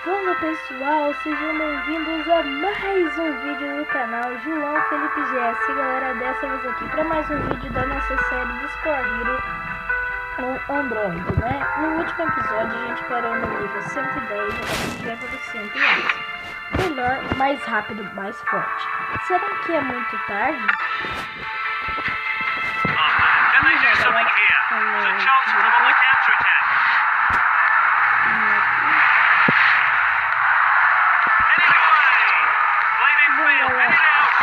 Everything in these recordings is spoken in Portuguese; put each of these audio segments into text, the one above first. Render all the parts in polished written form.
Fala pessoal, sejam bem-vindos a mais um vídeo do canal João Felipe GS. Galera, dessa vez aqui para mais um vídeo da nossa série Discord Hero no Android, né? No último episódio a gente parou no nível 110 e agora a gente vai para o 111. Melhor, mais rápido, mais forte. Será que é muito tarde?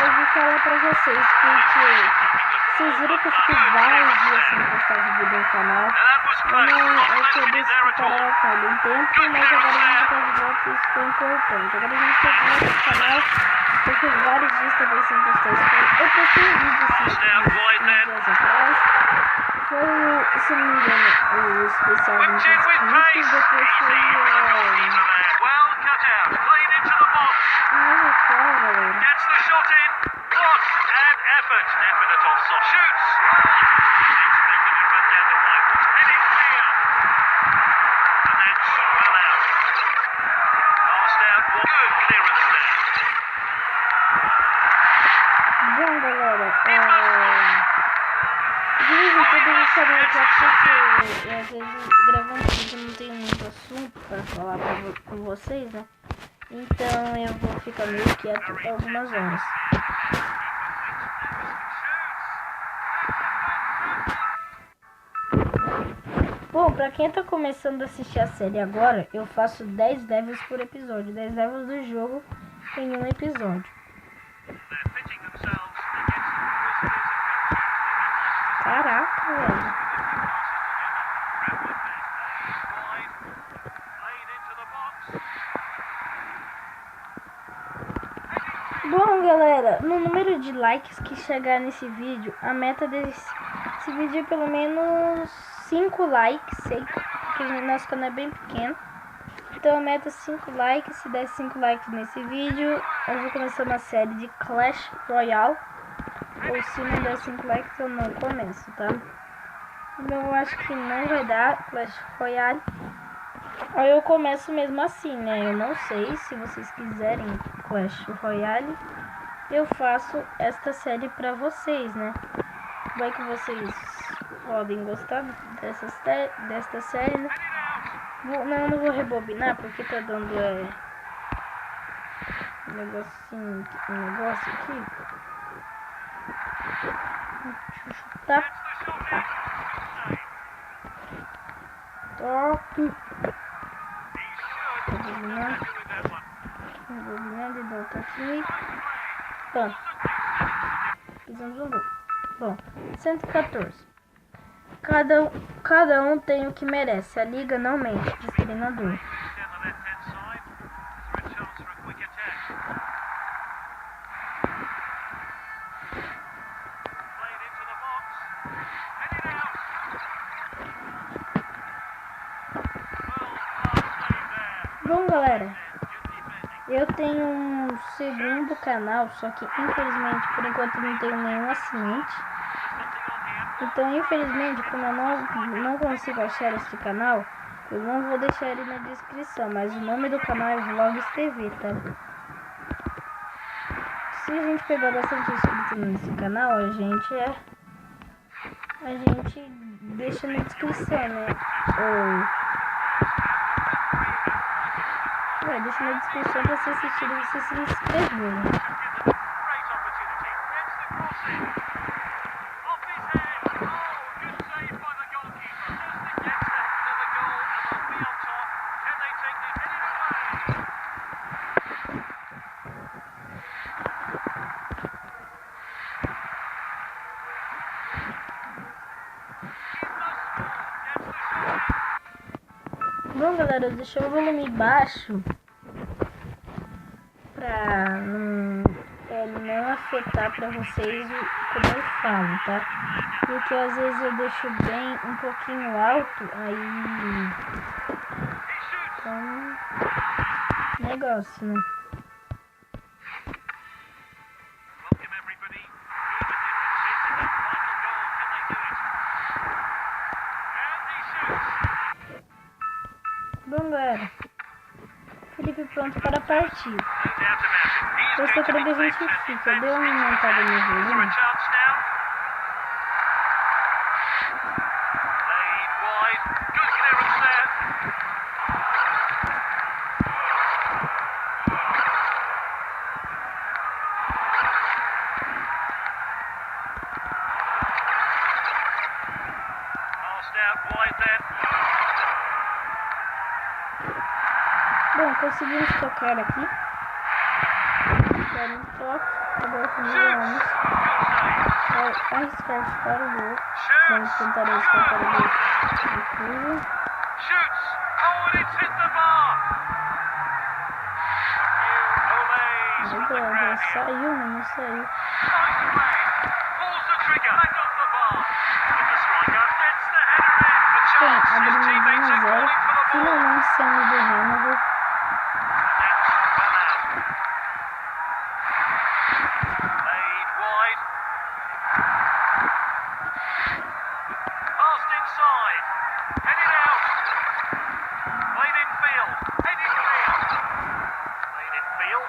Eu vou falar pra vocês porque vocês viram que eu fiquei vários dias sem postar vídeo no canal. Eu acabei de parar faz um tempo, mas agora a gente tá de volta e isso foi importante. Agora a gente tá de volta no canal. Eu fiquei vários dias também sem postar isso. Eu postei um vídeo assim, dias atrás. Foi, se não me engano, o especial de inscritos. Depois foi Gets the shot in. What an effort. Effort at offside. Shoots. Making a run down the right. Heading clear. And that's well out. Passed out. Good clearance there. Bom, galera, de vez em quando eu sabia que porque às vezes gravando vídeo não tem muito assunto para falar com vocês, né? Então eu vou ficar meio quieto algumas horas. Bom, pra quem tá começando a assistir a série agora, eu faço 10 levels por episódio. 10 levels do jogo em um episódio. Caraca, velho. Bom, galera, no número de likes que chegar nesse vídeo, a meta desse vídeo é pelo menos 5 likes, sei que o nosso canal é bem pequeno. Então a meta é 5 likes, se der 5 likes nesse vídeo, eu vou começar uma série de Clash Royale. Ou se não der 5 likes, eu não começo, tá? Então eu acho que não vai dar Clash Royale. Aí eu começo mesmo assim, né? Eu não sei, se vocês quiserem Clash Royale, eu faço esta série pra vocês, né? Vai que vocês podem gostar desta série, né? Não vou rebobinar porque tá dando um negócio aqui. Deixa eu chutar. Top. Rebobinando e volta aqui. Pronto. Fizemos um gol. Bom, 114. Cada um tem o que merece. A liga não mente, diz treinador. Bom, galera, eu tenho um segundo canal, só que infelizmente por enquanto não tenho nenhum assinante. Então infelizmente, como eu não consigo achar este canal, eu não vou deixar ele na descrição, mas o nome do canal é Vlogs TV, tá? Se a gente pegar bastante inscritos nesse canal, a gente deixa na descrição, né? Deixa na descrição pra você assistir e você se inscrever, né? Bom, galera, eu deixei o volume baixo pra não afetar pra vocês como eu falo, tá? Porque às vezes eu deixo bem um pouquinho alto, aí então negócio, né? Bom, galera, Felipe pronto para partir. No doubt about it. He's Eu estou going to querendo be que a playing gente some fique. Deu defensive uma aumentada no for a volume. chance now. Played wide. Good clearance there. Passed out wide then. Bom, conseguimos tocar aqui. Deram um toque. Agora comigo Shoots. vamos Good save. arriscar para o gol. Vamos Shoots. tentar arriscar para o gol. Good. De curva. Shoots. Oh, and it's hit the bar. Olays from the Agora ground here. saiu, mas não saiu. Nice play. Pulls the trigger. Back off the bar. And the striker gets the header in. A Bem, chance. His abrimos teammates 1 are a 0. calling for the ball. Finalmente saímos do Hanover. And that's well out. Played wide. Passed inside. Headed out. Played in field. Headed field. Played in field.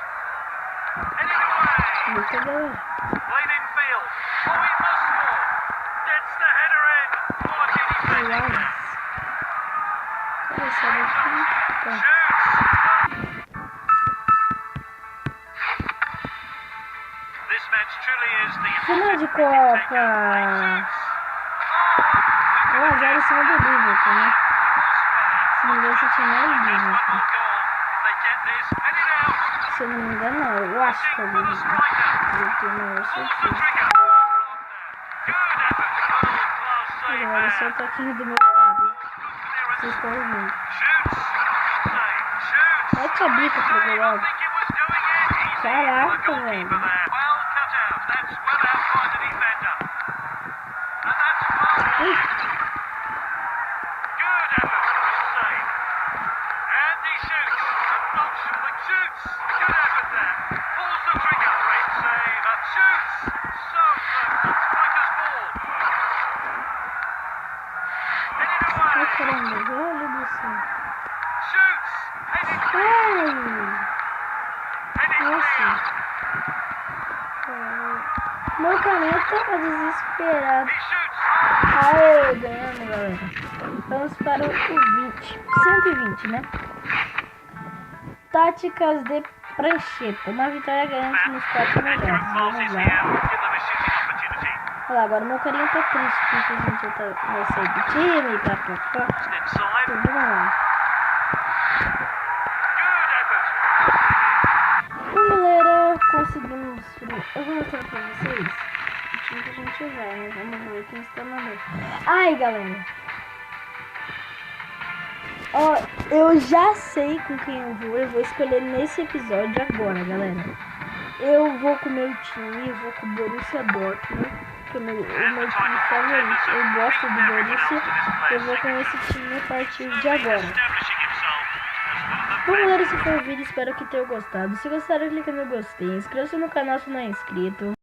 Headed away. Luta, galera. Played in field. Oh, he must score. Gets the header in. Quality defending Nice. there. Cara, sai daqui. Tá. Shoots. This match truly is the Final de offensive cricket takeover. Copa. Shoots. 1 a 0 em cima do Liverpool, né? Crossbar. Se não me engano, esse time é o Just one Liverpool. more goal. If they get this, headed out. Se eu não me engano, não. Eu acho que é o For the Liverpool. striker. Eu tenho maior Pulls the certeza. trigger. Good effort. World class save Agora esse é o there. toquinho do meu tablet. Good Vocês clearance. estão ouvindo. Shoots. Save. Shoots. Mete a bica pro Save. I gol. think it was going in. Easy for the Caraca, goalkeeper velho. there. Well cut out. That's well out by the defender. And that's well Ui, wide. Good effort for the save. And he shoots. Not shooting. Shoots. Good effort there. Pulls the trigger. Great save. And shoots. So close. Striker's ball. Headed ai away. caramba, velho do céu. Shoots. Headed clear. Ai, Headed nossa. clear. Meu caminho tá desesperado. He shoots. Aê, ganhamos, galera. Vamos para o 20. 120, né? Táticas de prancheta. Uma vitória garante nos 4 Accurate lugares. passes Vamos here. lá. Give them a shooting opportunity. Olha lá, agora meu carinha tá triste porque a gente vai sair do time, tá. Just inside. Então, vamos lá. Good effort. Bom, galera, conseguimos. Eu vou mostrar pra vocês o time que a gente vai, né? Vamos ver quem está mandando. Ai, galera. Ó, eu já sei com quem eu vou escolher nesse episódio agora, galera. Eu vou com o meu time, eu vou com o Borussia Dortmund, que é o meu time favorito. Eu gosto do Borussia, eu vou com esse time a partir de agora. Establishing himself as one of the Bom, galera, esse foi o vídeo, espero que tenham gostado. Se gostaram, clique no gostei, inscreva-se no canal se não é inscrito.